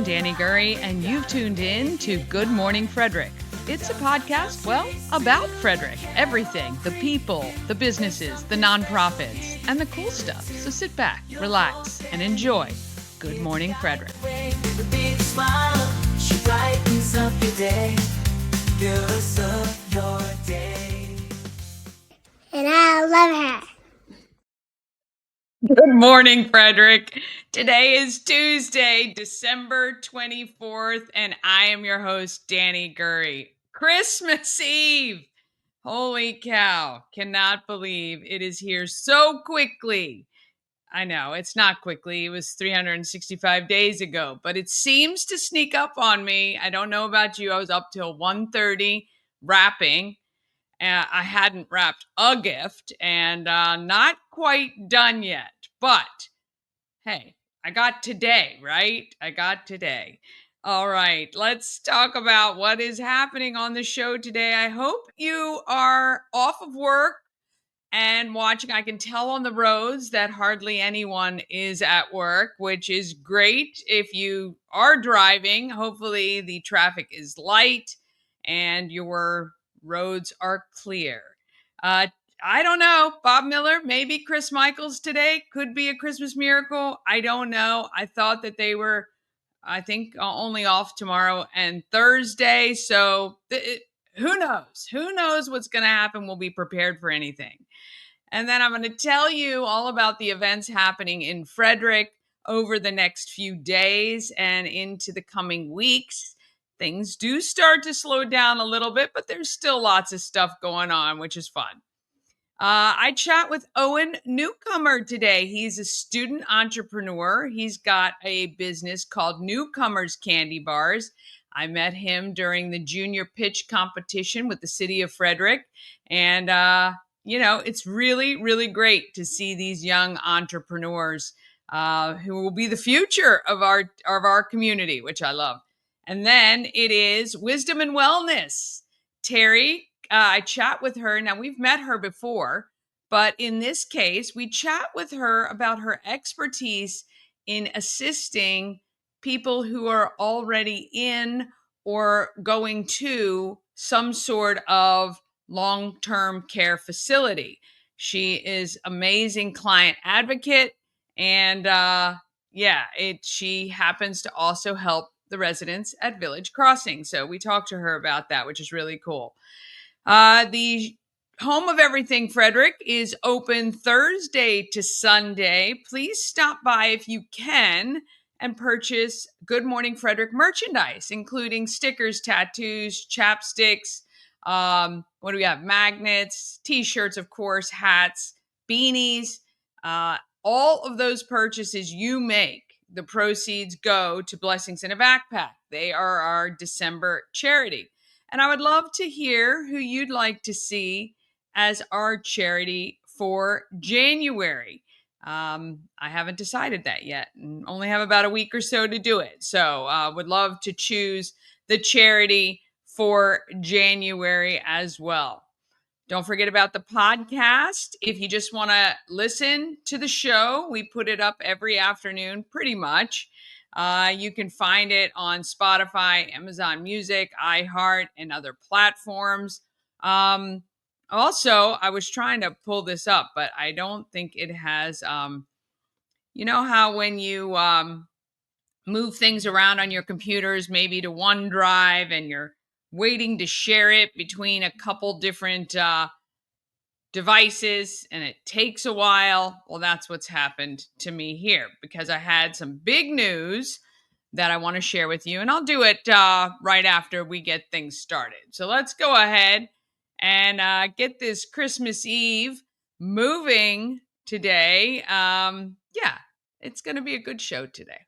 I'm Danny Gurry, and you've tuned in to Good Morning Frederick. It's a podcast, about Frederick. Everything, the people, the businesses, the nonprofits, and the cool stuff. So sit back, relax, and enjoy Good Morning Frederick. With a big smile, she brightens up your day, fills up your day. And I love her. Good morning, Frederick. Today is Tuesday, December 24th, and I am your host, Danny Gurry. Christmas Eve! Holy cow. Cannot believe it is here so quickly. I know, it's not quickly. It was 365 days ago, but it seems to sneak up on me. I don't know about you. I was up till 1:30 wrapping. I hadn't wrapped a gift and not quite done yet. But hey, I got today, right? I got today. All right, let's talk about what is happening on the show today. I hope you are off of work and watching. I can tell on the roads that hardly anyone is at work, which is great. If you are driving, hopefully the traffic is light and your roads are clear. I don't know. Bob Miller, maybe Chris Michaels today could be a Christmas miracle. I don't know. I thought that they were, I think, only off tomorrow and Thursday. So who knows? Who knows what's going to happen? We'll be prepared for anything. And then I'm going to tell you all about the events happening in Frederick over the next few days and into the coming weeks. Things do start to slow down a little bit, but there's still lots of stuff going on, which is fun. I chat with Owen Newcomer today. He's a student entrepreneur. He's got a business called Newcomer's Candy Bars. I met him during the junior pitch competition with the city of Frederick. And, it's really, really great to see these young entrepreneurs who will be the future of our community, which I love. And then it is Wisdom and Wellness. Terri, I chat with her. Now, we've met her before, but in this case, we chat with her about her expertise in assisting people who are already in or going to some sort of long-term care facility. She is amazing client advocate, and she happens to also help the residents at Village Crossing. So we talked to her about that, which is really cool. The Home of Everything Frederick is open Thursday to Sunday. Please stop by if you can and purchase Good Morning Frederick merchandise, including stickers, tattoos, chapsticks. What do we have? Magnets, t-shirts, of course, hats, beanies. All of those purchases you make, the proceeds go to Blessings in a Backpack. They are our December charity. And I would love to hear who you'd like to see as our charity for January. I haven't decided that yet and only have about a week or so to do it. So would love to choose the charity for January as well. Don't forget about the podcast. If you just want to listen to the show, we put it up every afternoon pretty much. You can find it on Spotify, Amazon Music, iHeart, and other platforms. Also, I was trying to pull this up, but I don't think it has, you know how when you move things around on your computers, maybe to OneDrive, and you're waiting to share it between a couple different devices and it takes a while. Well, that's what's happened to me here because I had some big news that I want to share with you, and I'll do it right after we get things started. So let's go ahead and get this Christmas Eve moving today. It's going to be a good show today.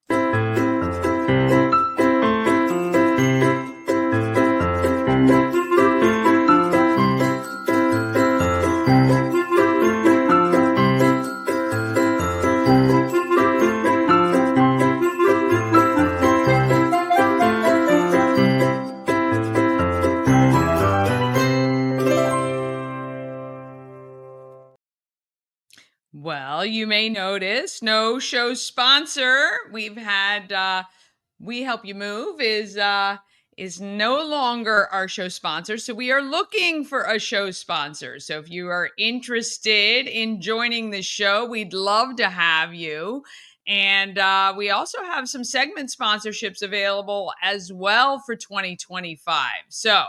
Well, you may notice no show sponsor. We've had We Help You Move is no longer our show sponsor. So we are looking for a show sponsor. So if you are interested in joining the show, we'd love to have you. And we also have some segment sponsorships available as well for 2025. So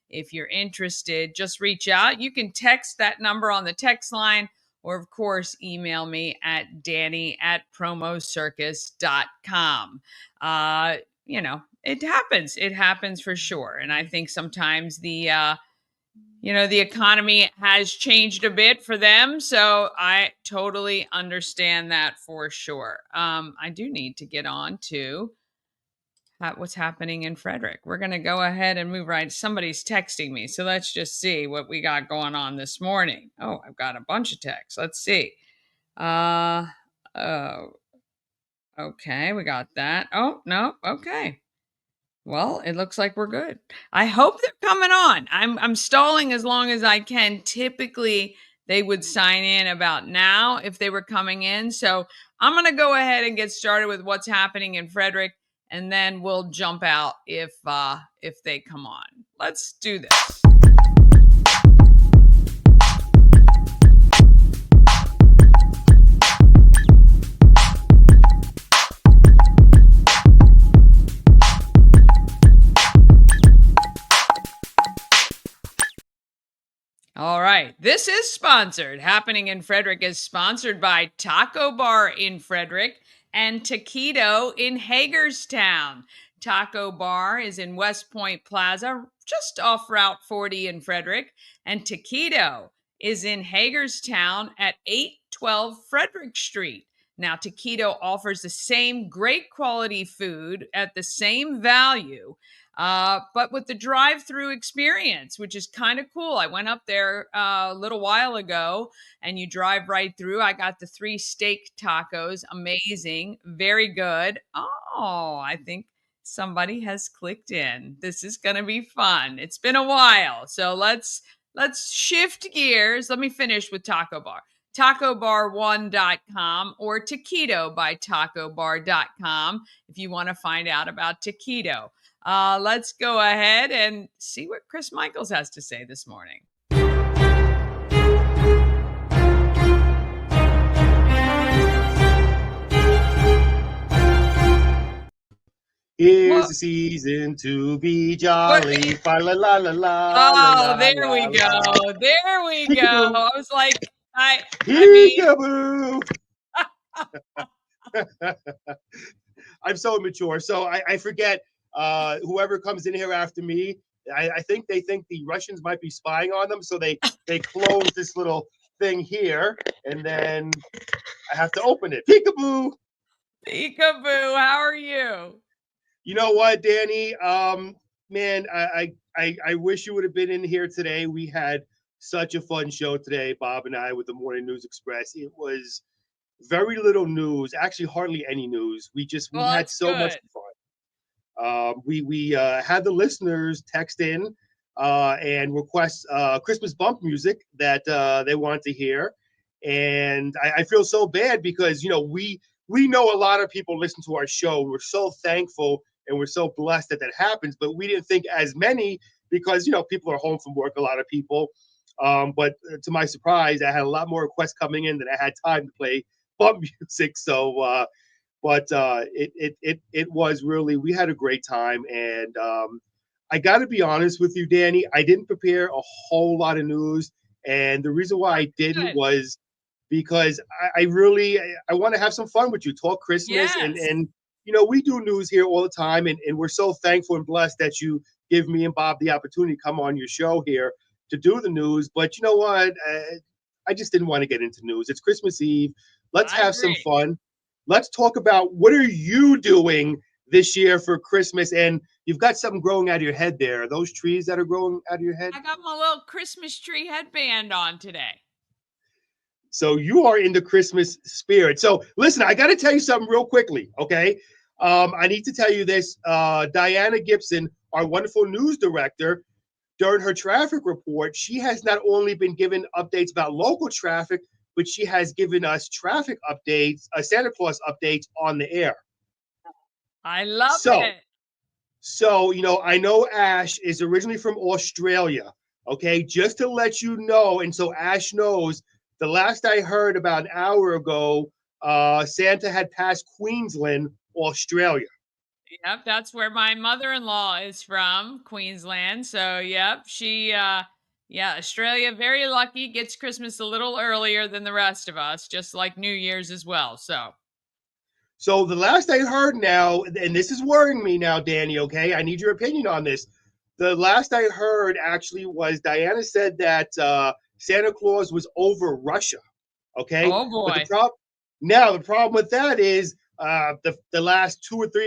if you're interested, just reach out. You can text that number on the text line, or of course, email me at danny@promocircus.com. It happens. It happens for sure. And I think sometimes the economy has changed a bit for them. So I totally understand that for sure. I do need to get on to what's happening in Frederick. We're going to go ahead and move right. Somebody's texting me. So let's just see what we got going on this morning. Oh, I've got a bunch of texts. Let's see. Oh, okay. We got that. Oh, no. Okay. Well, it looks like we're good. I hope they're coming on. I'm stalling as long as I can. Typically, they would sign in about now if they were coming in. So I'm going to go ahead and get started with what's happening in Frederick, and then we'll jump out if they come on. Let's do this. All right. This is sponsored. Happening in Frederick is sponsored by Taco Bar in Frederick and Taquito in Hagerstown. Taco Bar is in West Point Plaza, just off Route 40 in Frederick, and Taquito is in Hagerstown at 812 Frederick Street. Now, Taquito offers the same great quality food at the same value, but with the drive-through experience, which is kind of cool. I went up there a little while ago, and you drive right through. I got the 3 steak tacos. Amazing. Very good. Oh, I think somebody has clicked in. This is going to be fun. It's been a while. So let's shift gears. Let me finish with Taco Bar. TacoBar1.com or Taquito by TacoBar.com if you want to find out about Taquito. Let's go ahead and see what Chris Michaels has to say this morning. Here's the season to be jolly. Fa la la la la. Oh, there we go. There we go. I was like, I mean, I'm so immature, so I forget. Whoever comes in here after me, I think they think the Russians might be spying on them, so they close this little thing here, and then I have to open it. Peekaboo. Peekaboo. How are you? You know what, Danny? Man, I wish you would have been in here today. We had such a fun show today, Bob and I, with the Morning News Express. It was very little news, actually hardly any news. We had so much fun. We had the listeners text in and request Christmas bump music that they want to hear, and I feel so bad because we know a lot of people listen to our show. We're so thankful and we're so blessed that happens, but we didn't think as many because people are home from work, a lot of people. But to my surprise, I had a lot more requests coming in than I had time to play bump music. So, but it was really, we had a great time, and I got to be honest with you, Danny, I didn't prepare a whole lot of news, and the reason why I didn't was because I want to have some fun with you, talk Christmas, and we do news here all the time, and we're so thankful and blessed that you give me and Bob the opportunity to come on your show here to do the news. But you know what? I just didn't want to get into news. It's Christmas Eve. Let's have some fun. Let's talk about what are you doing this year for Christmas? And you've got something growing out of your head there. Are those trees that are growing out of your head? I got my little Christmas tree headband on today. So you are in the Christmas spirit. So listen, I got to tell you something real quickly, okay? I need to tell you this. Diana Gibson, our wonderful news director, during her traffic report, she has not only been given updates about local traffic, but she has given us traffic updates, Santa Claus updates on the air. I love So, it. I know Ash is originally from Australia. Okay, just to let you know, and so Ash knows. The last I heard about an hour ago, Santa had passed Queensland, Australia. Yep, that's where my mother-in-law is from, Queensland. So, yep, yeah, Australia, very lucky, gets Christmas a little earlier than the rest of us, just like New Year's as well. So, So the last I heard now, and this is worrying me now, Danny, okay? I need your opinion on this. The last I heard actually was Diana said that Santa Claus was over Russia, okay? oh But boy. the problem with that is the last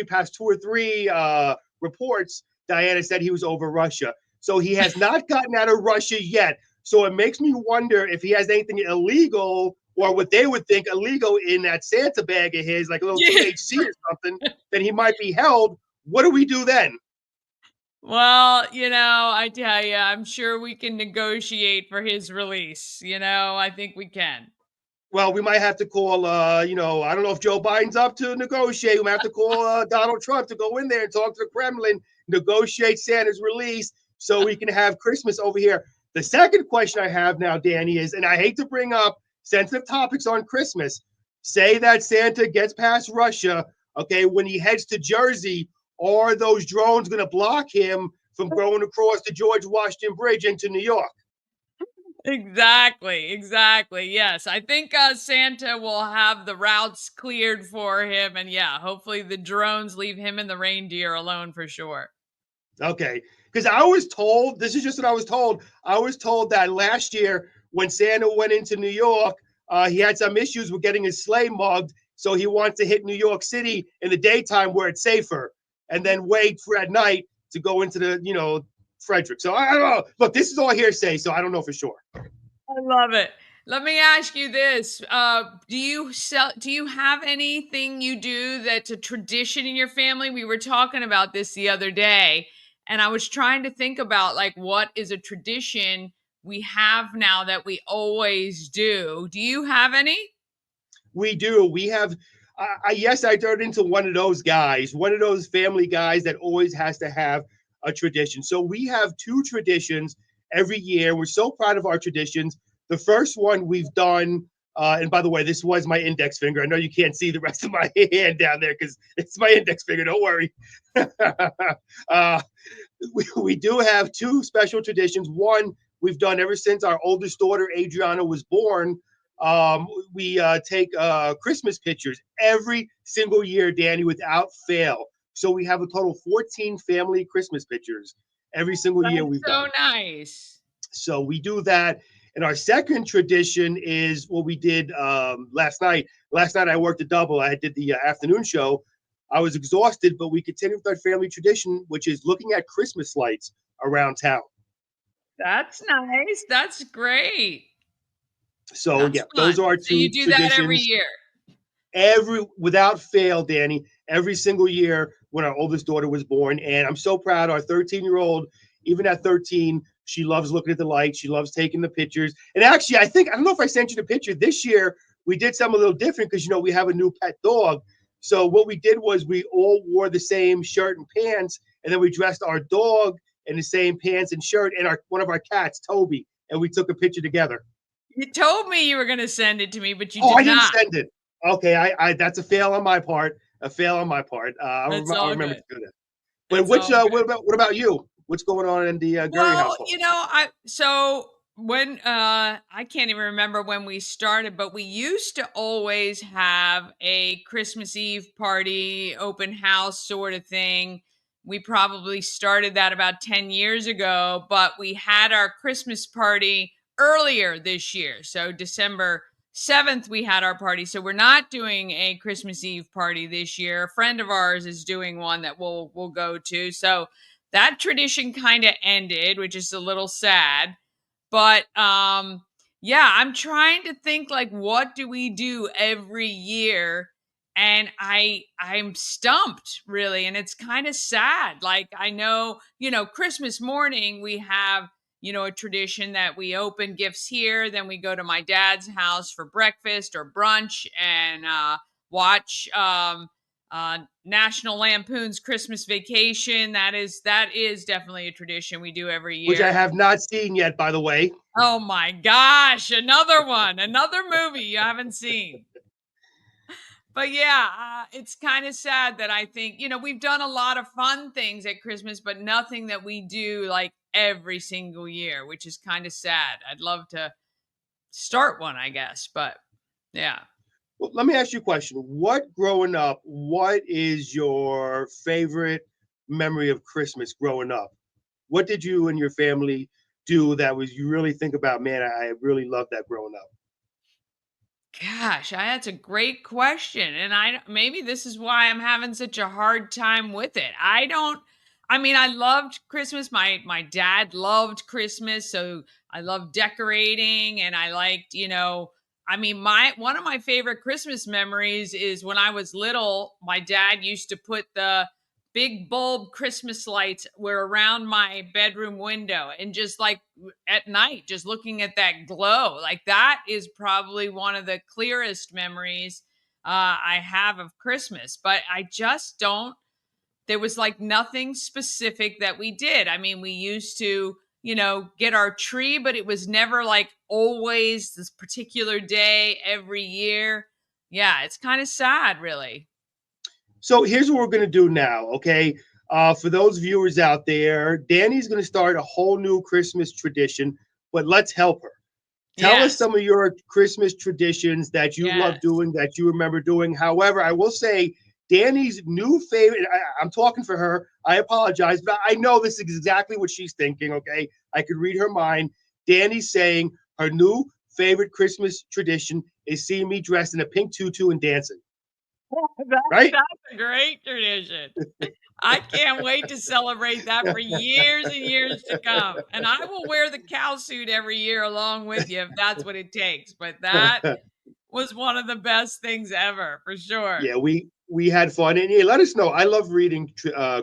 past two or three reports, Diana said he was over Russia. So he has not gotten out of Russia yet. So it makes me wonder if he has anything illegal or what they would think illegal in that Santa bag of his, like a little Yeah. THC or something, then he might be held. What do we do then? Well, I tell you, I'm sure we can negotiate for his release. I think we can. Well, we might have to call, I don't know if Joe Biden's up to negotiate. We might have to call Donald Trump to go in there and talk to the Kremlin, negotiate Santa's release so we can have Christmas over here. The second question I have now, Danny, is, and I hate to bring up sensitive topics on Christmas, say that Santa gets past Russia, okay, when he heads to Jersey, are those drones going to block him from going across the George Washington Bridge into New York? Exactly, exactly. Yes, I think Santa will have the routes cleared for him, and yeah, hopefully the drones leave him and the reindeer alone for sure. Okay. Because I was told, this is just what I was told. I was told that last year when Santa went into New York, he had some issues with getting his sleigh mugged. So he wants to hit New York City in the daytime where it's safer and then wait for at night to go into Frederick. So I don't know. Look, this is all hearsay, so I don't know for sure. I love it. Let me ask you this: Do you have anything you do that's a tradition in your family? We were talking about this the other day, and I was trying to think about like what is a tradition we have now that we always do. Do you have any? We do. We have. Yes, I turned into one of those guys, one of those family guys that always has to have a tradition. So we have two traditions every year. We're so proud of our traditions. The first one we've done, and by the way, this was my index finger. I know you can't see the rest of my hand down there because it's my index finger. Don't worry. uh, we do have two special traditions. One we've done ever since our oldest daughter Adriana was born. We take Christmas pictures every single year, Danny, without fail. So we have a total of 14 family Christmas pictures every single year That's we've so done. nice. So we do that. And our second tradition is what we did last night. Last night I worked a double. I did the afternoon show. I was exhausted, but we continued with our family tradition, which is looking at Christmas lights around town. That's nice. That's great. So That's yeah, those fun. are our So you two do that every traditions. year. Every without fail, Danny, every single year when our oldest daughter was born. And I'm so proud. Our 13-year-old, even at 13, she loves looking at the lights. She loves taking the pictures. And actually, I don't know if I sent you the picture this year. We did something a little different because we have a new pet dog. So what we did was we all wore the same shirt and pants, and then we dressed our dog in the same pants and shirt, and our one of our cats, Toby, and we took a picture together. You told me you were going to send it to me, but you Oh, did I didn't not. send it. Okay, I that's a fail on my part. A fail on my part. It's I'll all remember good. to do that. But It's all good. what about you? What's going on in the Gurry Well, household? I so when I can't even remember when we started, but we used to always have a Christmas Eve party, open house sort of thing. We probably started that about 10 years ago, but we had our Christmas party earlier this year. So December 7th we had our party. So we're not doing a Christmas Eve party this year. A friend of ours is doing one that we'll go to. So that tradition kind of ended, which is a little sad. But yeah, I'm trying to think like what do we do every year? And I'm stumped really, and it's kind of sad. Like I know, Christmas morning we have, a tradition that we open gifts here, then we go to my dad's house for breakfast or brunch and watch National Lampoon's Christmas Vacation. That is definitely a tradition we do every which I year. have not seen yet, by the way. Oh my gosh, another one, another movie you haven't seen. But yeah, it's kind of sad that I think, we've done a lot of fun things at Christmas, but nothing that we do like every single year, which is kind of sad. I'd love to start one, I guess, but yeah. Well, let me ask you a question. What is your favorite memory of Christmas growing up? What did you and your family do that was you really think about, man, I really loved that growing up? Gosh, that's a great question. And maybe this is why I'm having such a hard time with it. I loved Christmas. My dad loved Christmas, so I loved decorating and I liked, my one of my favorite Christmas memories is when I was little, my dad used to put the big bulb Christmas lights were around my bedroom window, and just like at night, just looking at that glow, like that is probably one of the clearest memories I have of Christmas. But I just don't, there was like nothing specific that we did. I mean, we used to, get our tree, but it was never like always this particular day every year. Yeah, it's kind of sad, really. So here's what we're going to do now, okay? For those viewers out there, Danny's going to start a whole new Christmas tradition, but let's help her. Tell us Yes. some of your Christmas traditions that you love Yes. doing, that you remember doing. However, I will say Danny's new favorite, I'm talking for her. I apologize, but I know this is exactly what she's thinking, okay? I could read her mind. Danny's saying her new favorite Christmas tradition is seeing me dressed in a pink tutu and dancing, right? That's a great tradition. I can't wait to celebrate that for years and years to come. And I will wear the cow suit every year along with you if that's what it takes. But that was one of the best things ever, for sure. Yeah, we had fun, and yeah, let us know. I love reading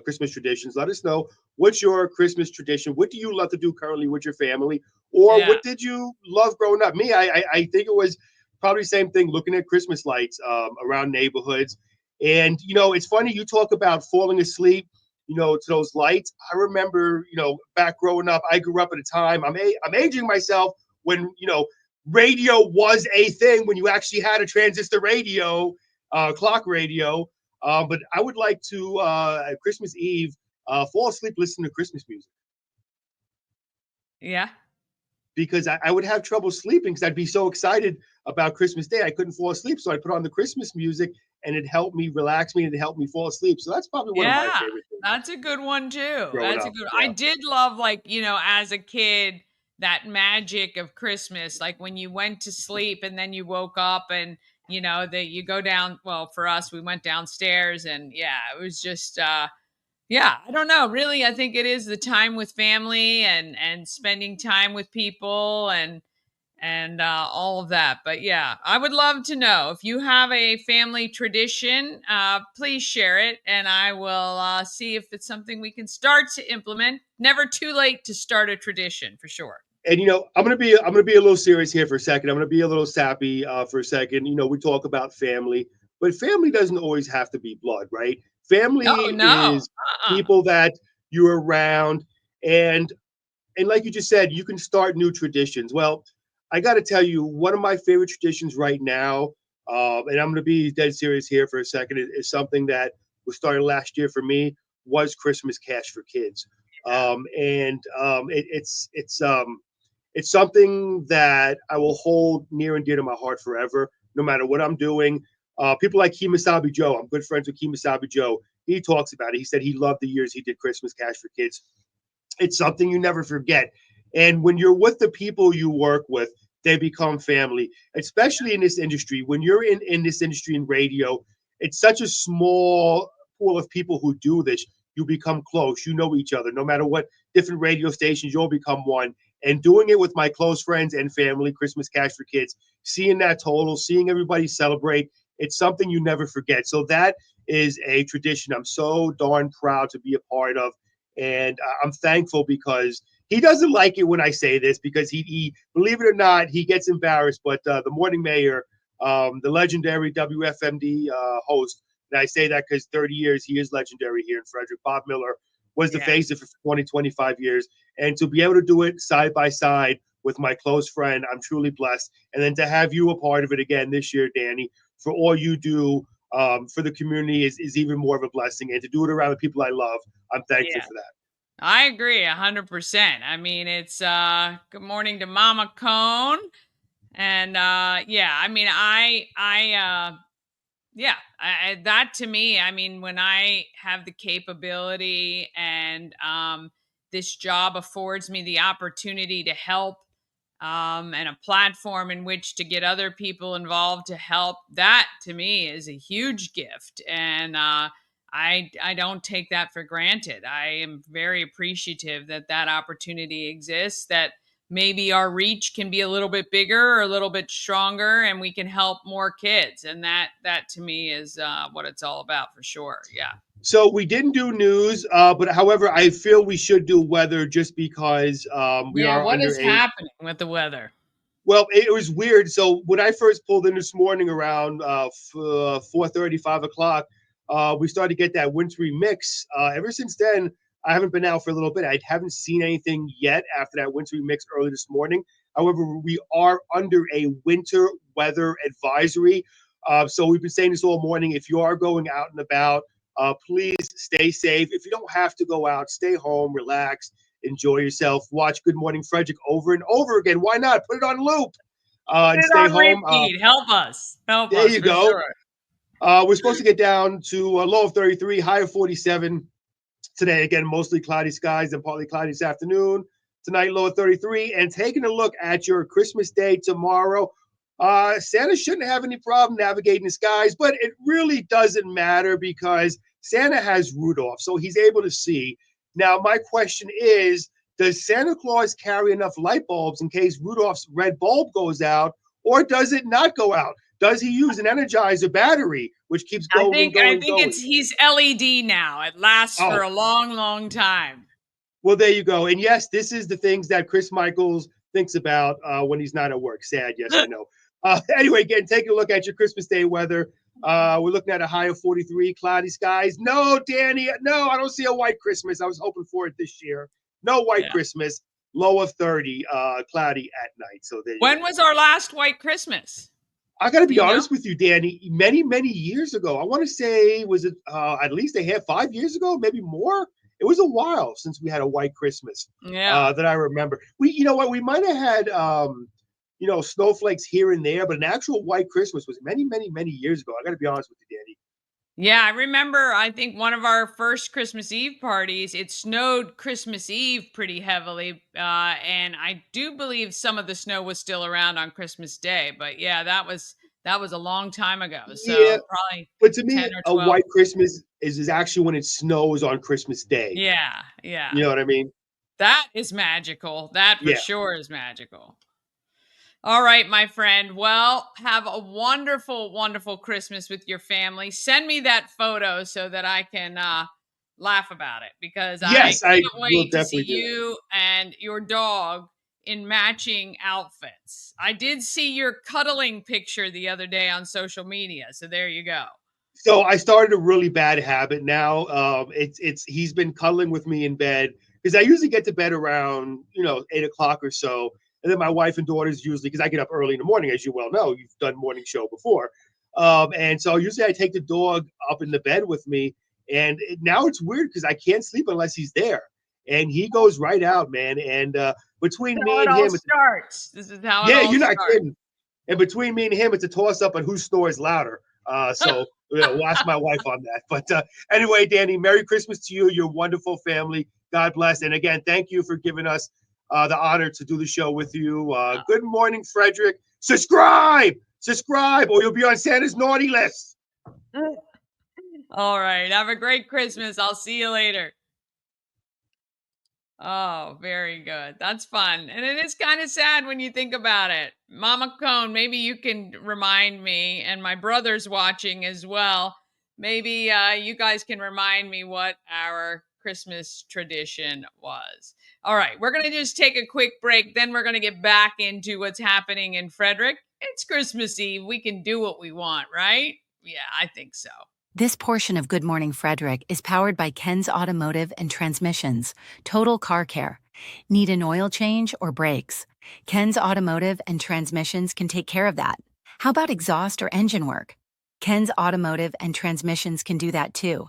Christmas traditions. Let us know what's your Christmas tradition. What do you love to do currently with your family, or Yeah. what did you love growing up? Me, I think it was probably the same thing. Looking at Christmas lights around neighborhoods, and it's funny you talk about falling asleep. To those lights. I remember, back growing up. I grew up at a time. I'm aging myself when radio was a thing. When you actually had a transistor radio, clock radio. But I would like to at Christmas Eve fall asleep listening to Christmas music Yeah. because I would have trouble sleeping because I'd be so excited about Christmas Day I couldn't fall asleep. So I put on the Christmas music and it helped me relax me and it helped me fall asleep. So that's probably one of my Yeah. favorite things That's a good one too. growing That's a up. good I Yeah. did love, like, as a kid, that magic of Christmas, like when you went to sleep and then you woke up and that you go down, well, for us, we went downstairs and yeah, it was just yeah, I don't know. Really, I think it is the time with family and spending time with people and all of that. But yeah, I would love to know if you have a family tradition. Please share it, and I will see if it's something we can start to implement. Never too late to start a tradition, for sure. And I'm gonna be a little serious here for a second. I'm gonna be a little sappy for a second. We talk about family, but family doesn't always have to be blood, right? Oh Family no. is people that you're around, and like you just said, you can start new traditions. Well, I got to tell you, one of my favorite traditions right now, and I'm gonna be dead serious here for a second, is something that was started last year for me was Christmas cash for kids. And it's something that I will hold near and dear to my heart forever, no matter what I'm doing. People like Kemosabe Joe, I'm good friends with Kemosabe Joe. He talks about it. He said he loved the years he did Christmas Cash for Kids. It's something you never forget. And when you're with the people you work with, they become family, especially in this industry. When you're in this industry in radio, it's such a small pool of people who do this. You become close. You know each other. No matter what different radio stations, you'll become one. And doing it with my close friends and family, Christmas Cash for Kids, seeing that total, seeing everybody celebrate, it's something you never forget. So that is a tradition I'm so darn proud to be a part of. And I'm thankful because he doesn't like it when I say this because he believe it or not, he gets embarrassed. But the morning mayor, the legendary WFMD host, And I say that because 30 years, he is legendary here in Frederick. Bob Miller was the face of it for 20, 25 years. And to be able to do it side by side with my close friend, I'm truly blessed. And then to have you a part of it again this year, Danny, for all you do for the community is even more of a blessing. And to do it around the people I love, I'm thankful for that. I agree 100%. I mean, it's good morning to Mama Cone. And yeah, I mean, that to me, I mean, when I have the capability and this job affords me the opportunity to help and a platform in which to get other people involved to help, that to me is a huge gift. And I don't take that for granted. I am very appreciative that that opportunity exists, that maybe our reach can be a little bit bigger or a little bit stronger and we can help more kids. And that to me is what it's all about for sure. Yeah. So we didn't do news, but however, I feel we should do weather just because we Yeah. are What under is a. happening with the weather? Well, it was weird. So when I first pulled in this morning around 4:30, 5 o'clock, we started to get that wintry mix. Ever since then, I haven't been out for a little bit. I haven't seen anything yet after that wintry mix early this morning. However, we are under a winter weather advisory. So we've been saying this all morning. If you are going out and about, please stay safe. If you don't have to go out, stay home, relax, enjoy yourself, watch Good Morning Frederick over and over again. Why not? Put it on loop Put and it stay on home. repeat. Help us. Help There us you for go. sure. We're supposed to get down to a low of 33, high of 47 today. Again, mostly cloudy skies and partly cloudy this afternoon. Tonight, low of 33. And taking a look at your Christmas day tomorrow, Santa shouldn't have any problem navigating the skies, but it really doesn't matter because Santa has Rudolph, so he's able to see. Now, my question is, does Santa Claus carry enough light bulbs in case Rudolph's red bulb goes out, or does it not go out? Does he use an Energizer battery, which keeps going and I going and think going? he's LED now. It lasts for Oh, a long, long time. well, there you go. And yes, this is the things that Chris Michaels thinks about when he's not at work. Sad, yes, I know. Anyway, again, take a look at your Christmas Day weather. We're looking at a high of 43, cloudy skies. No, Danny, no, I don't see a white Christmas. I was hoping for it this year. No white Christmas. Low of 30, cloudy at night. So there you When go. was our last white Christmas? I got to Do be you know? honest with you, Danny. Many, many years ago, I want to say, was it at least 5 years ago, maybe more? It was a while since we had a white Christmas Yeah. that I remember. You know what? We might have had, snowflakes here and there, but an actual white Christmas was many, many, many years ago. I got to be honest with you, Danny. Yeah, I remember, I think one of our first Christmas Eve parties, it snowed Christmas Eve pretty heavily. And I do believe some of the snow was still around on Christmas Day. But yeah, that was a long time ago. Yeah, So probably but to me, 10 or a 12. white Christmas is actually when it snows on Christmas Day. Yeah, yeah. You know what I mean? That is magical. That for Yeah. sure is magical. All right, my friend. Well, have a wonderful, wonderful Christmas with your family. Send me that photo so that I can laugh about it because I Yes, I can't will wait to see definitely do that. you and your dog in matching outfits. I did see your cuddling picture the other day on social media. So there you go. So I started a really bad habit now. It's he's been cuddling with me in bed because I usually get to bed around 8 o'clock or so, and then my wife and daughters usually because I get up early in the morning, as you well know, you've done morning show before, and so usually I take the dog up in the bed with me, and now it's weird because I can't sleep unless he's there, and he goes right out, man, and between How me it and all him, starts. This is how it yeah, all you're not starts. kidding. And between me and him, it's a toss up on who snores louder. So we'll ask my wife on that. But anyway, Danny, Merry Christmas to you, your wonderful family. God bless. And again, thank you for giving us the honor to do the show with you. Good morning, Frederick. Subscribe, or you'll be on Santa's naughty list. All right. Have a great Christmas. I'll see you later. Oh, very good. That's fun. And it is kind of sad when you think about it. Mama Cone, maybe you can remind me, and my brother's watching as well. Maybe you guys can remind me what our Christmas tradition was. All right, we're going to just take a quick break. Then we're going to get back into what's happening in Frederick. It's Christmas Eve. We can do what we want, right? Yeah, I think so. This portion of Good Morning Frederick is powered by Ken's Automotive and Transmissions, Total Car Care. Need an oil change or brakes? Ken's Automotive and Transmissions can take care of that. How about exhaust or engine work? Ken's Automotive and Transmissions can do that too.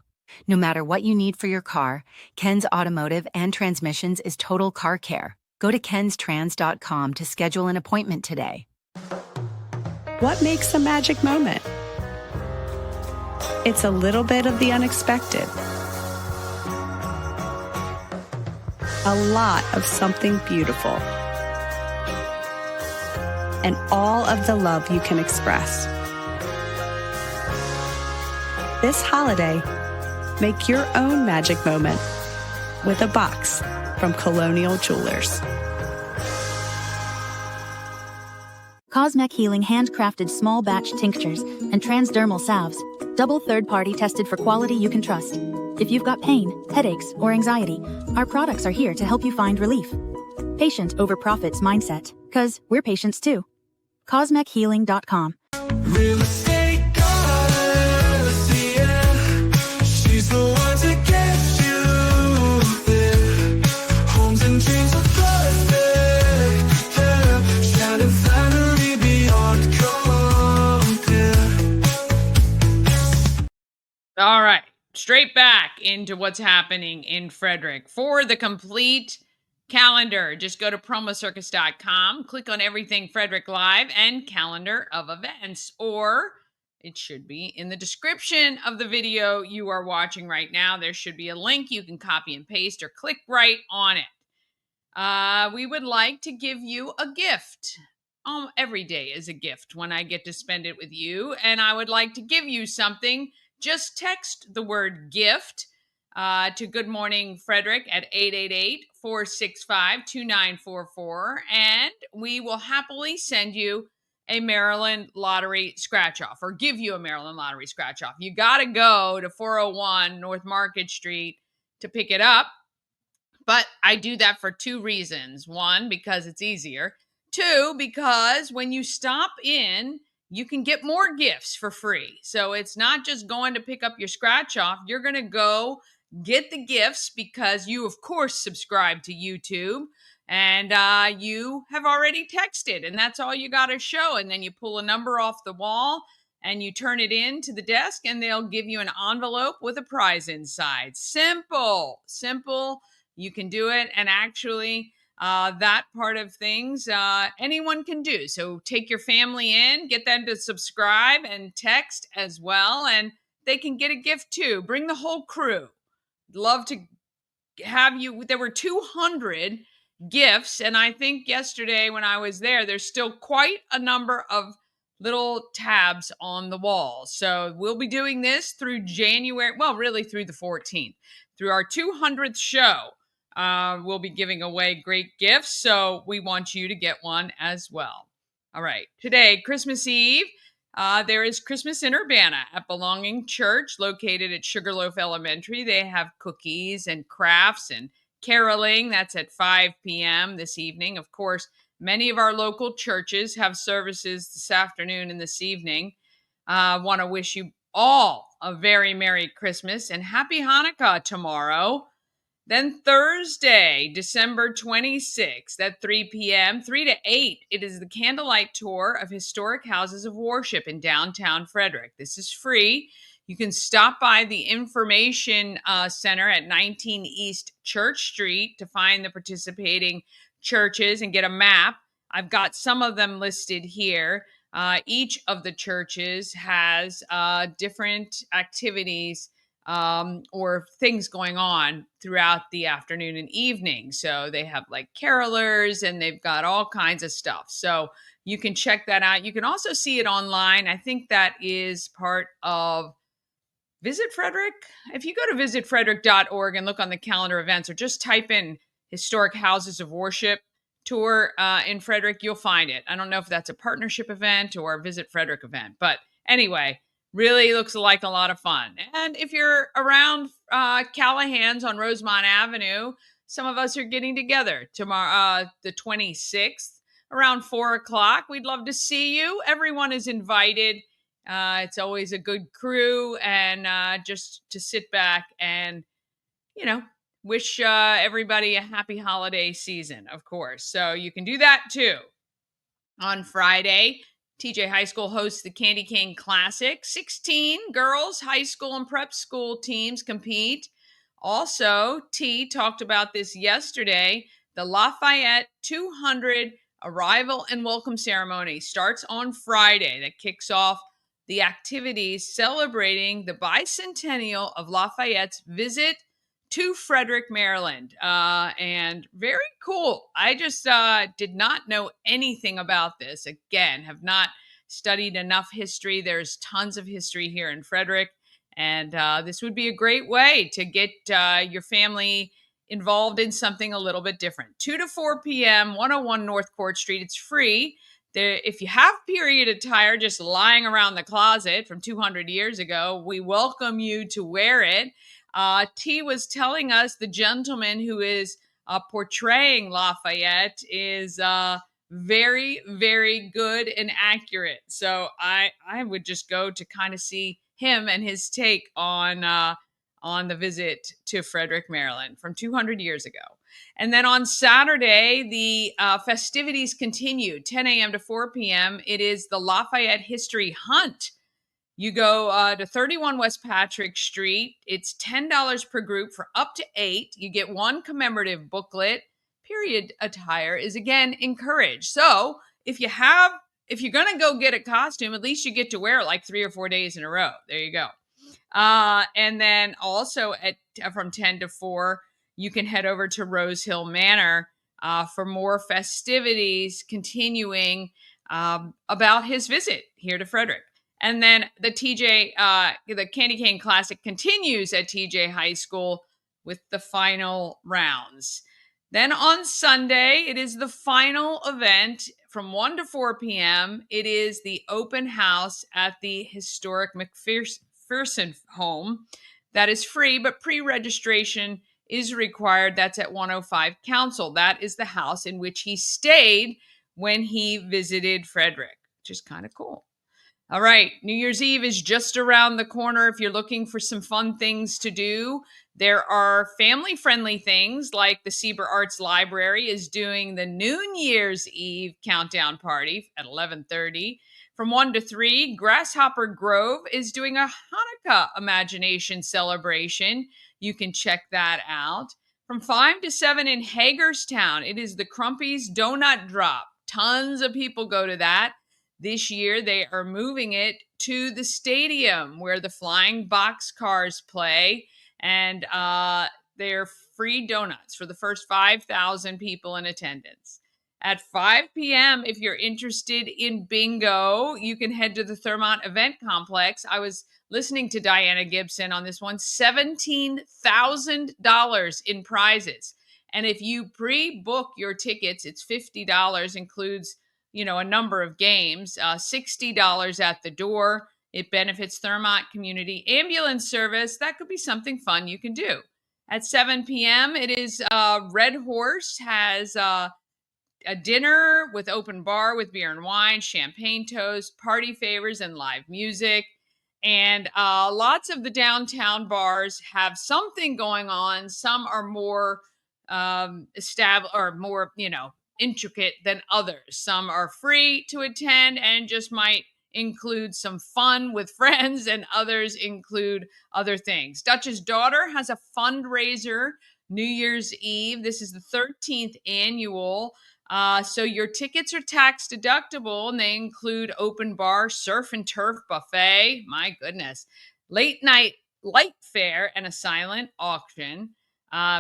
No matter what you need for your car, Ken's Automotive and Transmissions is Total Car Care. Go to kenstrans.com to schedule an appointment today. What makes a magic moment? It's a little bit of the unexpected. A lot of something beautiful. And all of the love you can express. This holiday, make your own magic moment with a box from Colonial Jewelers. Cosmec Healing handcrafted small batch tinctures and transdermal salves, double third-party tested for quality you can trust. If you've got pain, headaches, or anxiety, our products are here to help you find relief. Patient over profits mindset, 'cause we're patients too. CosmecHealing.com. Real estate goddess, yeah. She's the one to get you there. Homes and dreams are perfect, yeah. Shining flattery beyond compare. All right, straight back into what's happening in Frederick. For the complete calendar, just go to promocircus.com, click on Everything Frederick Live and calendar of events, or it should be in the description of the video you are watching right now. There should be a link you can copy and paste or click right on it. We would like to give you a gift. Every day is a gift when I get to spend it with you, and I would like to give you something. Just text the word gift to Good Morning Frederick at 888-465-2944, and we will happily send you a Maryland Lottery scratch-off, or give you a Maryland Lottery scratch-off. You got to go to 401 North Market Street to pick it up, but I do that for two reasons. One, because it's easier. Two, because when you stop in, you can get more gifts for free. So it's not just going to pick up your scratch-off. You're going to go get the gifts because you, of course, subscribe to YouTube, and you have already texted, and that's all you got to show. And then you pull a number off the wall and you turn it in to the desk, and they'll give you an envelope with a prize inside. Simple. You can do it. And actually, that part of things anyone can do. So take your family in, get them to subscribe and text as well, and they can get a gift too. Bring the whole crew. Love to have you. There were 200 gifts, and I think yesterday when I was there, there's still quite a number of little tabs on the wall. So we'll be doing this through January, well, really through the 14th, through our 200th show. We'll be giving away great gifts, so we want you to get one as well. All right, today, Christmas Eve, there is Christmas in Urbana at Belonging Church, located at Sugarloaf Elementary. They have cookies and crafts and caroling. That's at 5 p.m. this evening. Of course, many of our local churches have services this afternoon and this evening. I want to wish you all a very Merry Christmas and Happy Hanukkah tomorrow. Then Thursday, December 26th at 3 p.m., 3 to 8, it is the candlelight tour of historic houses of worship in downtown Frederick. This is free. You can stop by the Information Center at 19 East Church Street to find the participating churches and get a map. I've got some of them listed here. Each of the churches has different activities or things going on throughout the afternoon and evening. So they have like carolers and they've got all kinds of stuff. So you can check that out. You can also see it online. I think that is part of Visit Frederick. If you go to visitfrederick.org and look on the calendar events, or just type in Historic Houses of Worship Tour in Frederick, you'll find it. I don't know if that's a partnership event or a Visit Frederick event, but anyway, really looks like a lot of fun. And if you're around Callahan's on Rosemont Avenue, some of us are getting together tomorrow, the 26th, around 4 o'clock. We'd love to see you. Everyone is invited. It's always a good crew, and just to sit back and, wish everybody a happy holiday season, of course. So you can do that too. On Friday, TJ High School hosts the Candy Cane Classic. 16 girls, high school, and prep school teams compete. Also, T talked about this yesterday. The Lafayette 200 arrival and welcome ceremony starts on Friday. That kicks off the activities celebrating the bicentennial of Lafayette's visit to Frederick, Maryland. And very cool. I just did not know anything about this. Again, have not studied enough history. There's tons of history here in Frederick. And this would be a great way to get your family involved in something a little bit different. 2 to 4 p.m., 101 North Court Street. It's free. There, if you have period attire just lying around the closet from 200 years ago, we welcome you to wear it. T was telling us the gentleman who is portraying Lafayette is very, very good and accurate. So I would just go to kind of see him and his take on the visit to Frederick, Maryland from 200 years ago. And then on Saturday, the festivities continue, 10 a.m. to 4 p.m. It is the Lafayette History Hunt. You go to 31 West Patrick Street. It's $10 per group for up to 8. You get one commemorative booklet. Period attire is again encouraged. So if you're going to go get a costume, at least you get to wear it like 3 or 4 days in a row. There you go. And then also from 10 to 4, you can head over to Rose Hill Manor for more festivities continuing about his visit here to Frederick. And then the Candy Cane Classic continues at TJ High School with the final rounds. Then on Sunday, it is the final event from 1 to 4 p.m. It is the open house at the historic McPherson home. That is free, but pre-registration is required. That's at 105 Council. That is the house in which he stayed when he visited Frederick, which is kind of cool. All right, New Year's Eve is just around the corner. If you're looking for some fun things to do, there are family-friendly things like the Sieber Arts Library is doing the New Year's Eve countdown party at 11:30. From 1 to 3, Grasshopper Grove is doing a Hanukkah Imagination celebration. You can check that out. From 5 to 7 in Hagerstown, it is the Crumpy's Donut Drop. Tons of people go to that. This year, they are moving it to the stadium where the Flying Boxcars play, and they're free donuts for the first 5,000 people in attendance. At 5 p.m., if you're interested in bingo, you can head to the Thurmont Event Complex. I was listening to Diana Gibson on this one, $17,000 in prizes. And if you pre-book your tickets, it's $50, includes a number of games, $60 at the door. It benefits Thurmont Community Ambulance Service. That could be something fun you can do. At 7 p.m., it is Red Horse has a dinner with open bar with beer and wine, champagne toast, party favors, and live music. And lots of the downtown bars have something going on. Some are more established or more, intricate than others. Some are free to attend and just might include some fun with friends, and others include other things. Dutch's Daughter has a fundraiser New Year's Eve. This is the 13th annual. So your tickets are tax deductible, and they include open bar, surf and turf buffet. My goodness. Late night light fair and a silent auction.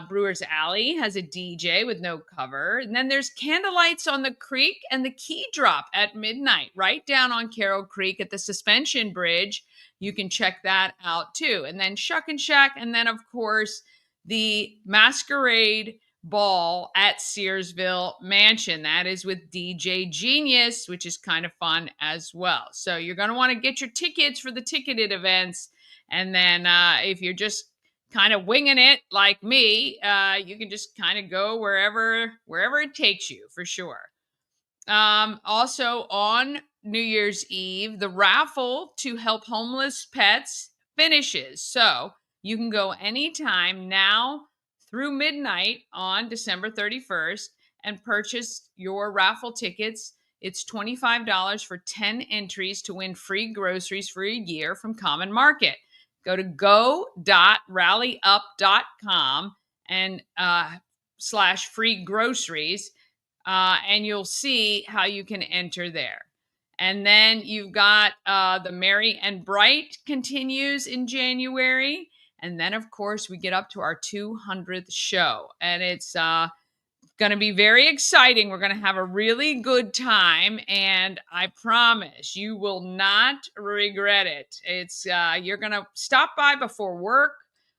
Brewer's Alley has a DJ with no cover. And then there's Candlelights on the Creek and the Key Drop at midnight, right down on Carroll Creek at the Suspension Bridge. You can check that out too. And then Shuck and Shack. And then, of course, the Masquerade Ball at Searsville Mansion. That is with DJ Genius, which is kind of fun as well. So you're going to want to get your tickets for the ticketed events. And then if you're just kind of winging it like me, you can just kind of go wherever it takes you, for sure. Also on New Year's Eve, the raffle to help homeless pets finishes. So you can go anytime now through midnight on December 31st and purchase your raffle tickets. It's $25 for 10 entries to win free groceries for a year from Common Market. Go to go.rallyup.com and slash free groceries, and you'll see how you can enter there. And then you've got the Merry and Bright continues in January. And then, of course, we get up to our 200th show. And it's going to be very exciting. We're going to have a really good time. And I promise you will not regret it. It's you're going to stop by before work,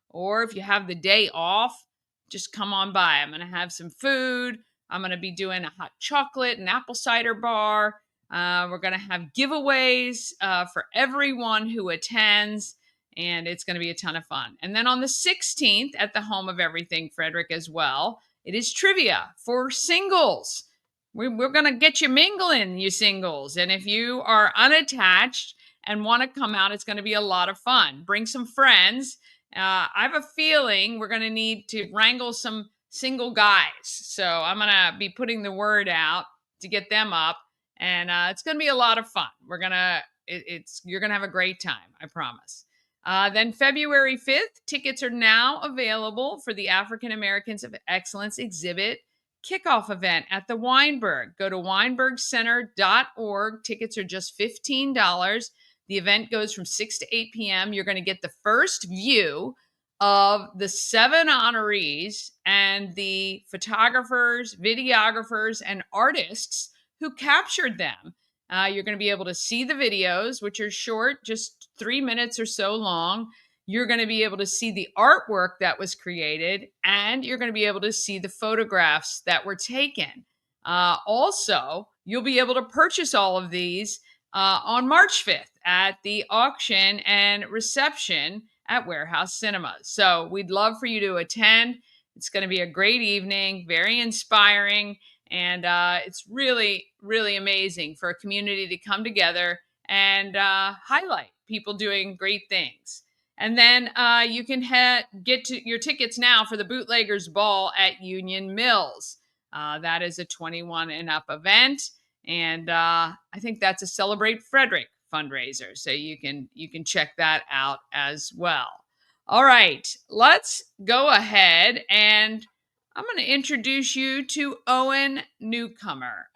or if you have the day off, just come on by. I'm going to have some food. I'm going to be doing a hot chocolate and apple cider bar. We're going to have giveaways for everyone who attends, and it's going to be a ton of fun. And then on the 16th at the Home of Everything Frederick as well, it is trivia for singles. We're going to get you mingling, you singles. And if you are unattached and want to come out, it's going to be a lot of fun. Bring some friends. I have a feeling we're going to need to wrangle some single guys. So I'm going to be putting the word out to get them up. And it's going to be a lot of fun. You're going to have a great time, I promise. Then February 5th, tickets are now available for the African Americans of Excellence exhibit kickoff event at the Weinberg. Go to weinbergcenter.org. Tickets are just $15. The event goes from 6 to 8 p.m. You're going to get the first view of the 7 honorees and the photographers, videographers, and artists who captured them. You're going to be able to see the videos, which are short, just 3 minutes or so long. You're going to be able to see the artwork that was created, and you're going to be able to see the photographs that were taken. Also, you'll be able to purchase all of these on March 5th at the auction and reception at Warehouse Cinemas. So we'd love for you to attend. It's going to be a great evening, very inspiring. And it's really, really amazing for a community to come together and highlight people doing great things. And then you can get to your tickets now for the Bootleggers Ball at Union Mills. That is a 21 and up event. And I think that's a Celebrate Frederick fundraiser. So you can check that out as well. All right, let's go ahead and I'm going to introduce you to Owen Newcomer.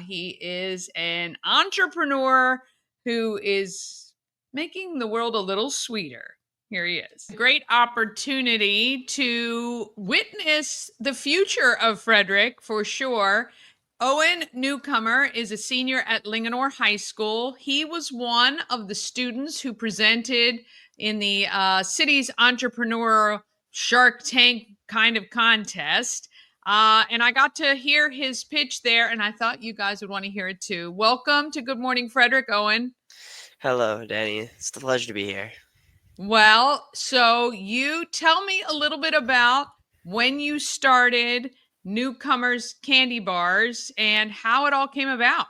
He is an entrepreneur who is making the world a little sweeter. Here he is. Great opportunity to witness the future of Frederick for sure. Owen Newcomer is a senior at Linganore High School. He was one of the students who presented in the city's entrepreneurial Shark Tank kind of contest. And I got to hear his pitch there, and I thought you guys would want to hear it too. Welcome to Good Morning Frederick, Owen. Hello, Danny. It's a pleasure to be here. Well, so you tell me a little bit about when you started Newcomer's Candy Bars and how it all came about.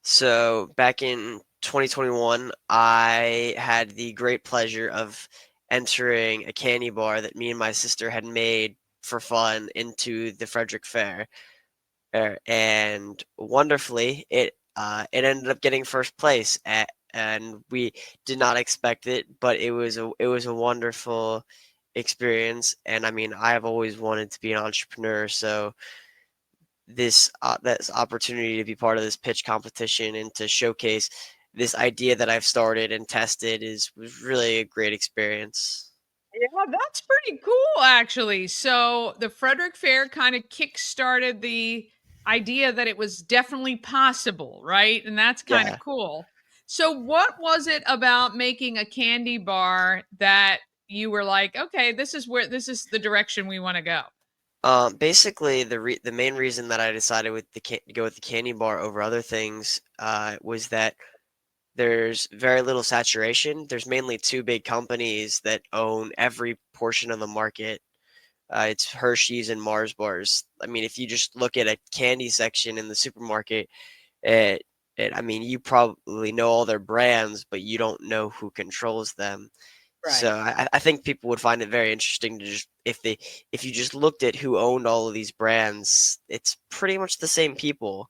So back in 2021, I had the great pleasure of entering a candy bar that me and my sister had made for fun into the Frederick Fair. And wonderfully, it ended up getting first place and we did not expect it, but it was a wonderful experience. And I mean, I have always wanted to be an entrepreneur, so this opportunity to be part of this pitch competition and to showcase this idea that I've started and tested was really a great experience. Yeah, that's pretty cool, actually. So the Frederick Fair kind of kick-started the idea that it was definitely possible, right? And that's kind of Yeah. cool. So what was it about making a candy bar that you were like, okay, this is the direction we want to go? Basically, the main reason that I decided to go with the candy bar over other things was that there's very little saturation. There's mainly 2 big companies that own every portion of the market. It's Hershey's and Mars bars. I mean, if you just look at a candy section in the supermarket, it it. I mean, you probably know all their brands, but you don't know who controls them. So Right. I think people would find it very interesting to just if you just looked at who owned all of these brands, it's pretty much the same people.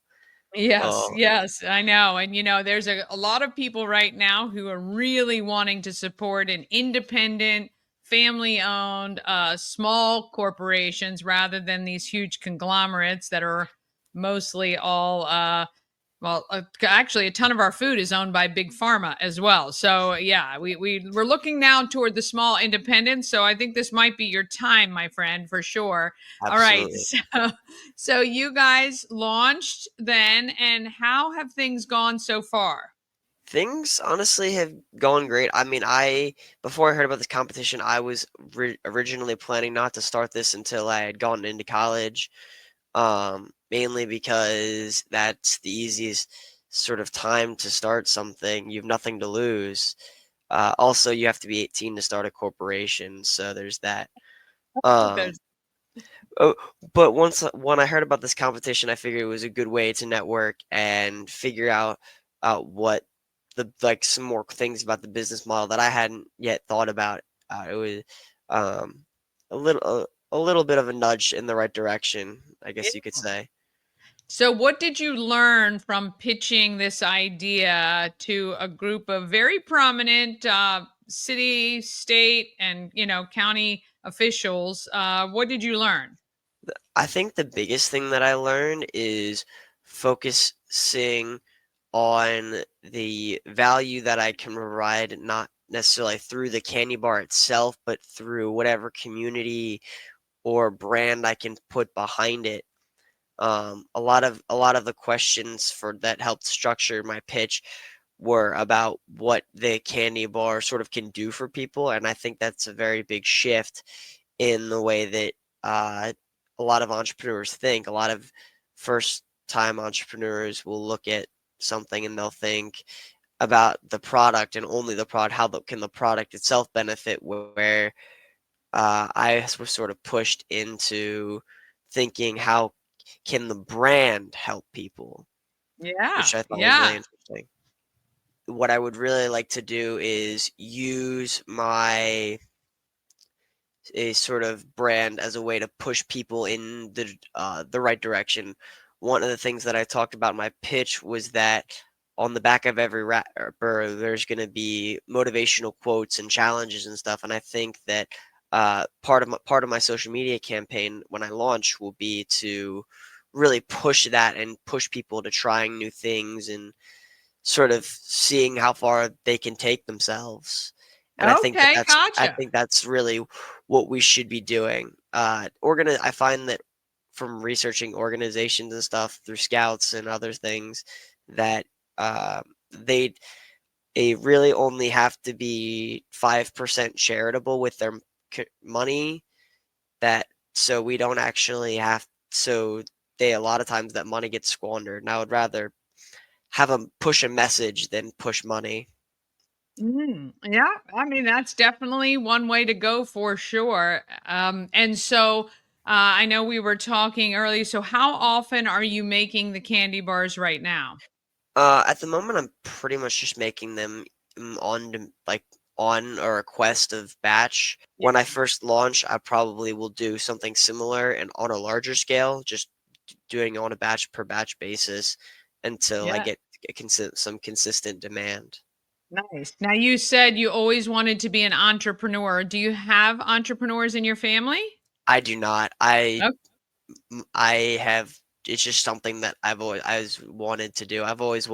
Yes, Uh, yes, I know. And there's a lot of people right now who are really wanting to support an independent, family owned, small corporations rather than these huge conglomerates that are mostly all well, actually, a ton of our food is owned by big pharma as well. So yeah, we're looking now toward the small independents. So I think this might be your time, my friend, for sure. All right, Absolutely. so you guys launched then, and how have things gone so far? Things honestly have gone great. I mean, I before I heard about this competition, I was originally planning not to start this until I had gone into college. Mainly because that's the easiest sort of time to start something. You have nothing to lose. Also, you have to be 18 to start a corporation, so there's that. Um, There's oh, but when I heard about this competition, I figured it was a good way to network and figure out what some more things about the business model that I hadn't yet thought about. It was um, a little bit of a nudge in the right direction, I guess you could say. So, what did you learn from pitching this idea to a group of very prominent city, state, and county officials? What did you learn? I think the biggest thing that I learned is focusing on the value that I can provide, not necessarily through the candy bar itself, but through whatever community or brand I can put behind it. A lot of the questions for that helped structure my pitch were about what the candy bar sort of can do for people, and I think that's a very big shift in the way that uh, a lot of entrepreneurs think. A lot of first time entrepreneurs will look at something and they'll think about the product and only the product. Can the product itself benefit? Where I was sort of pushed into thinking, how can the brand help people? Yeah, Which I thought was really yeah. interesting. What I would really like to do is use my a sort of brand as a way to push people in the right direction. One of the things that I talked about in my pitch was that on the back of every rapper, there's going to be motivational quotes and challenges and stuff. And I think that part of my social media campaign when I launch will be to really push that and push people to trying new things and sort of seeing how far they can take themselves. And Okay, I gotcha. think that's really what we should be doing. I find that from researching organizations and stuff through scouts and other things that uh, they they really only have to be 5% charitable with their money. That so we don't actually have so they a lot of times that money gets squandered. And I would rather have them push a message than push money. Yeah, I mean that's definitely one way to go for sure. And so I know we were talking earlier. So how often are you making the candy bars right now? At the moment, I'm pretty much just making them on a request of batch. When I first launch, I probably will do something similar and on a larger scale, just doing on a batch per batch basis until I Yeah. get some consistent demand. Nice. Now you said you always wanted to be an entrepreneur. Do you have entrepreneurs in your family? I do not. Oh, I have. It's just something that I always wanted to do. I've always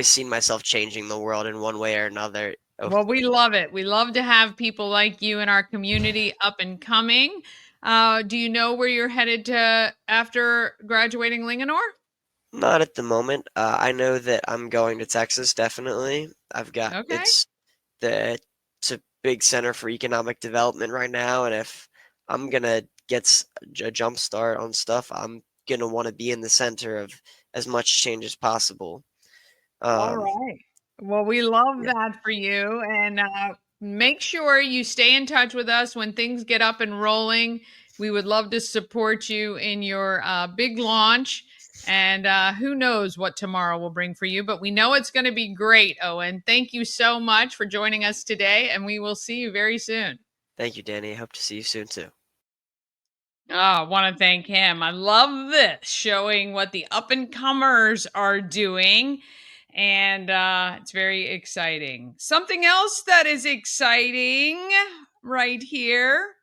seen myself changing the world in one way or another. Oh, well, we love it. We love to have people like you in our community up and coming. Do you know where you're headed to after graduating Linganore? not at the moment. I know that I'm going to Texas, definitely. Okay. The it's a big center for economic development right now, and if I'm gonna a jump start on stuff, I'm gonna want to be in the center of as much change as possible. All Um, right. Well, we love yeah, that for you. And make sure you stay in touch with us when things get up and rolling. We would love to support you in your big launch. And who knows what tomorrow will bring for you, but we know it's going to be great, Owen. Thank you so much for joining us today, and we will see you very soon. Thank you, Danny. Hope to see you soon too. Oh, I want to thank him. I love this, showing what the up-and-comers are doing. And it's very exciting. Something else that is exciting right here.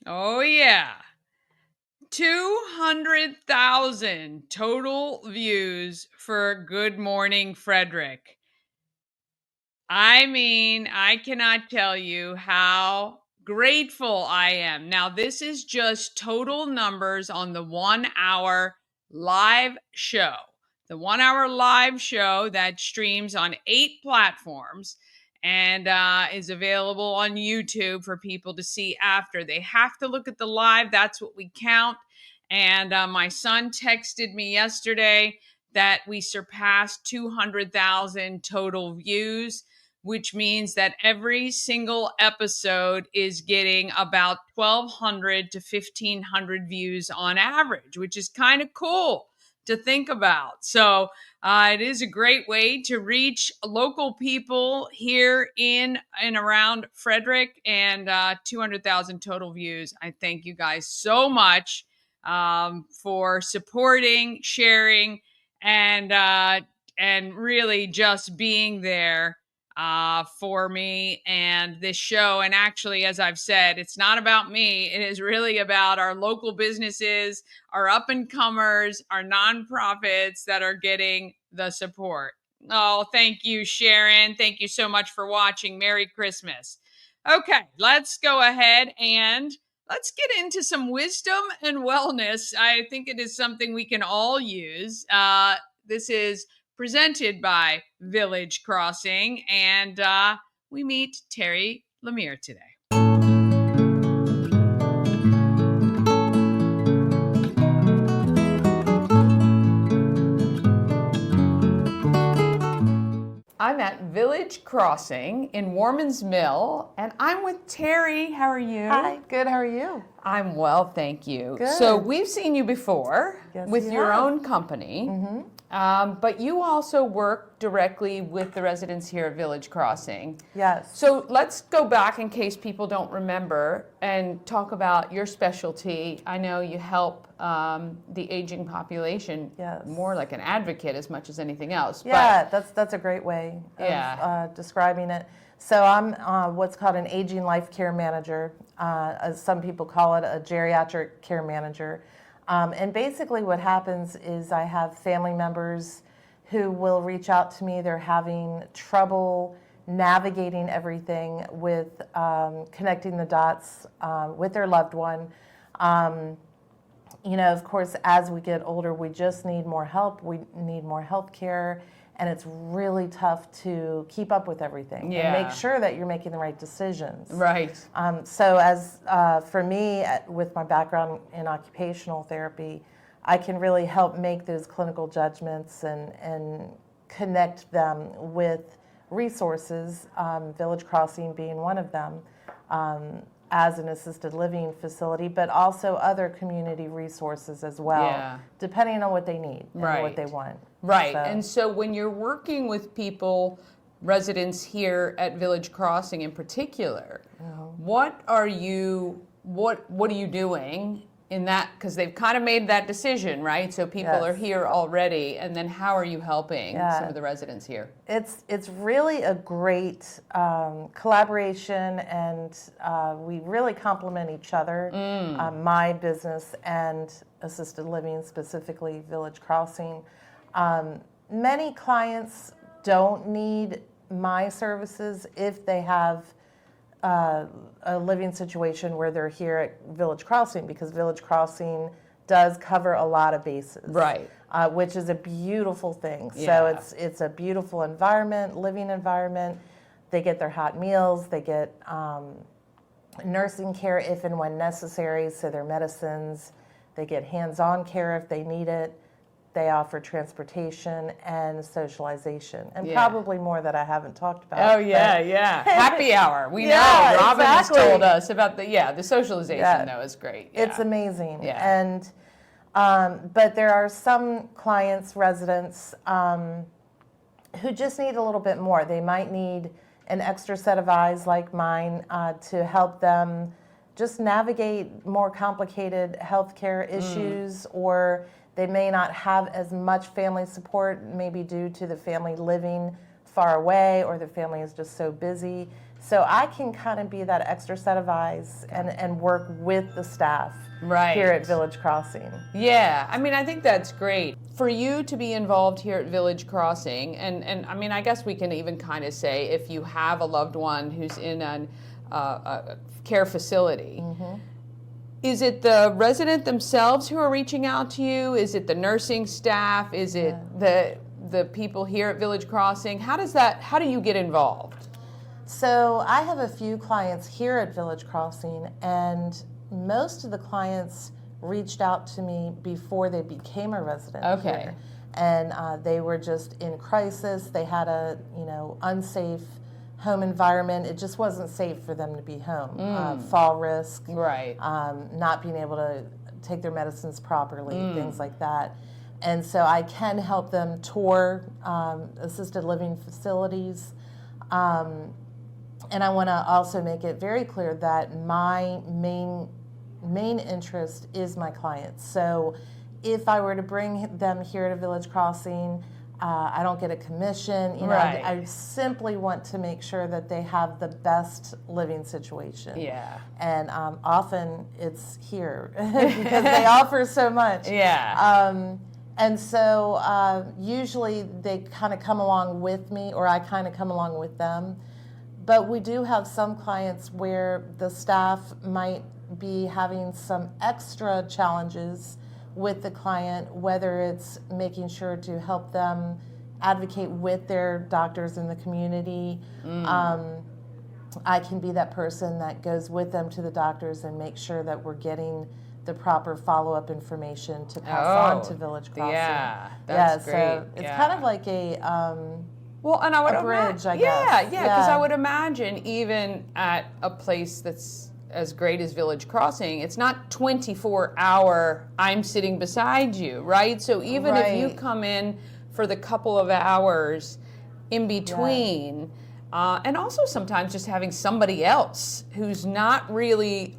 Oh, yeah. 200,000 total views for Good Morning Frederick. I mean, I cannot tell you how grateful I am. Now, this is just total numbers on the 1 hour live show. The 1 hour live show that streams on 8 platforms and is available on YouTube for people to see after. They have to look at the live. That's what we count. And my son texted me yesterday that we surpassed 200,000 total views, which means that every single episode is getting about 1,200 to 1,500 views on average, which is kind of cool to think about. So it is a great way to reach local people here in and around Frederick, and 200,000 total views. I thank you guys so much for supporting, sharing, and really just being there for me and this show. And actually, as I've said, it's not about me. It is really about our local businesses, our up and comers, our nonprofits that are getting the support. Oh, thank you, Sharon. Thank you so much for watching. Merry Christmas. Okay, let's go ahead and let's get into some wisdom and wellness. I think it is something we can all use. This is presented by Village Crossing, and we meet Terri Lemere today. I'm at Village Crossing in Warman's Mill, and I'm with Terri. How are you? Hi, good. How are you? I'm well, thank you. Good. So we've seen you before with we your have. own company, but you also work directly with the residents here at Village Crossing. Yes. So let's go back in case people don't remember and talk about your specialty. I know you help the aging population, Yes. more like an advocate as much as anything else. Yeah, that's a great way of Yeah. describing it. So I'm what's called an aging life care manager. As some people call it, a geriatric care manager. And basically what happens is I have family members who will reach out to me. They're having trouble navigating everything with connecting the dots with their loved one. You know, of course, as we get older, we just need more help. We need more health care. And it's really tough to keep up with everything and make sure that you're making the right decisions. Right. So as for me, with my background in occupational therapy, I can really help make those clinical judgments and connect them with resources, Village Crossing being one of them, as an assisted living facility, but also other community resources as well, depending on what they need and what they want. Right. And so when you're working with people, residents here at Village Crossing in particular, what are you doing in that, because they've kind of made that decision, right? So people are here already, and then how are you helping some of the residents here? It's really a great collaboration, and we really complement each other. My business and assisted living, specifically Village Crossing. Many clients don't need my services if they have a living situation where they're here at Village Crossing, because Village Crossing does cover a lot of bases, right? Which is a beautiful thing. So it's a beautiful environment, living environment. They get their hot meals. They get nursing care if and when necessary. So their medicines. They get hands-on care if they need it. They offer transportation and socialization, and Yeah. probably more that I haven't talked about. Oh yeah, yeah. Happy hour. We Yeah, know. Robin exactly. has told us about the socialization Yeah. though is great. It's Yeah. amazing. Yeah. And but there are some clients, residents, who just need a little bit more. They might need an extra set of eyes like mine to help them just navigate more complicated healthcare issues, or they may not have as much family support, maybe due to the family living far away or the family is just so busy. So I can kind of be that extra set of eyes and work with the staff here at Village Crossing. Yeah, I mean, I think that's great. For you to be involved here at Village Crossing, and I mean, I guess we can even kind of say if you have a loved one who's in a care facility, is it the resident themselves who are reaching out to you? Is it the nursing staff? Is it the people here at Village Crossing? How do you get involved? So I have a few clients here at Village Crossing, and most of the clients reached out to me before they became a resident here. And they were just in crisis. They had a unsafe home environment. It just wasn't safe for them to be home. Fall risk, not being able to take their medicines properly, things like that. And so I can help them tour assisted living facilities. And I want to also make it very clear that my main interest is my clients. So if I were to bring them here to Village Crossing, I don't get a commission. I simply want to make sure that they have the best living situation. Yeah. And often it's here because they offer so much. Yeah. And so usually they kind of come along with me, or I kind of come along with them. But we do have some clients where the staff might be having some extra challenges with the client, whether it's making sure to help them advocate with their doctors in the community. I can be that person that goes with them to the doctors and make sure that we're getting the proper follow-up information to pass on to Village Crossing. Yeah, that's great. So it's kind of like a well, and I would a bridge, I guess. Yeah, because I would imagine even at a place that's as great as Village Crossing, it's not 24-hour, I'm sitting beside you, right? So even if you come in for the couple of hours in between, and also sometimes just having somebody else who's not really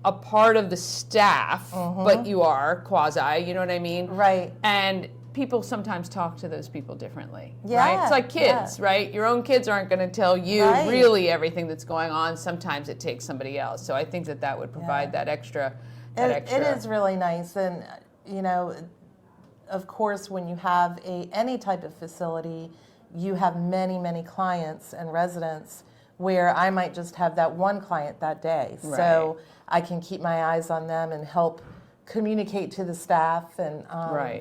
a part of the staff, but you are quasi, you know what I mean? Right. And people sometimes talk to those people differently, right? It's like kids, right? Your own kids aren't going to tell you really everything that's going on. Sometimes it takes somebody else. So I think that would provide that extra. It is really nice. And, of course, when you have any type of facility, you have many, many clients and residents where I might just have that one client that day. So I can keep my eyes on them and help communicate to the staff and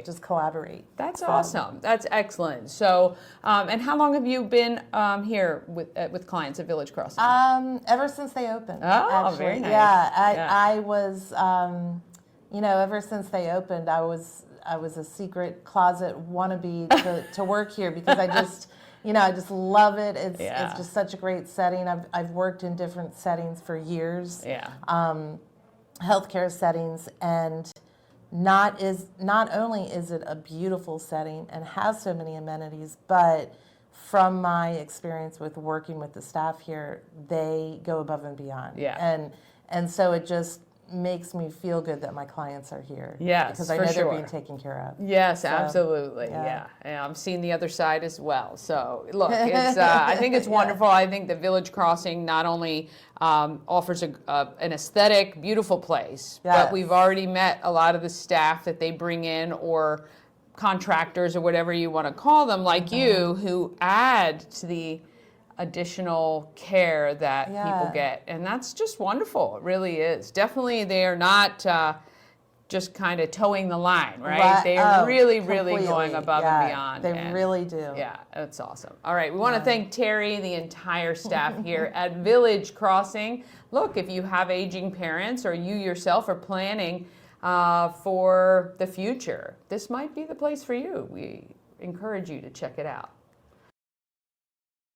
just collaborate. That's awesome. That's excellent. So, and how long have you been here with clients at Village Crossing? Ever since they opened. Oh, actually. very nice. I was, ever since they opened, I was a secret closet wannabe to work here because I just, I just love it. It's just such a great setting. I've worked in different settings for years. Healthcare settings, and not only is it a beautiful setting and has so many amenities, but from my experience with working with the staff here, they go above and beyond. And so it just makes me feel good that my clients are here. Because I know they're being taken care of. Yes, so, absolutely. Yeah. And I'm seeing the other side as well. So look, it's I think it's wonderful. I think the Village Crossing not only offers an aesthetic, beautiful place, but we've already met a lot of the staff that they bring in, or contractors, or whatever you want to call them, like you, who add to the additional care that people get, and that's just wonderful. It really is. Definitely, they are not just kind of towing the line, right? They are really going above and beyond. They really do. Yeah, that's awesome. All right, we want to thank Terri, the entire staff here at Village Crossing. Look, if you have aging parents or you yourself are planning for the future, this might be the place for you. We encourage you to check it out.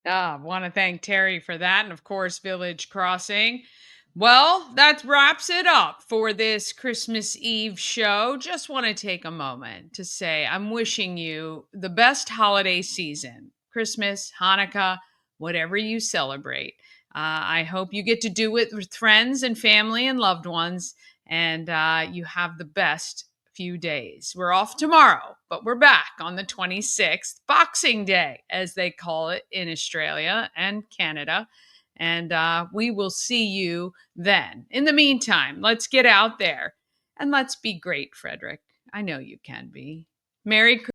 I want to thank Terri for that, and of course, Village Crossing. Well, that wraps it up for this Christmas Eve show. Just want to take a moment to say I'm wishing you the best holiday season, Christmas, Hanukkah, whatever you celebrate. I hope you get to do it with friends and family and loved ones, and you have the best few days. We're off tomorrow, but we're back on the 26th, Boxing Day, as they call it in Australia and Canada. And we will see you then. In the meantime, let's get out there and let's be great, Frederick. I know you can be. Merry Christmas.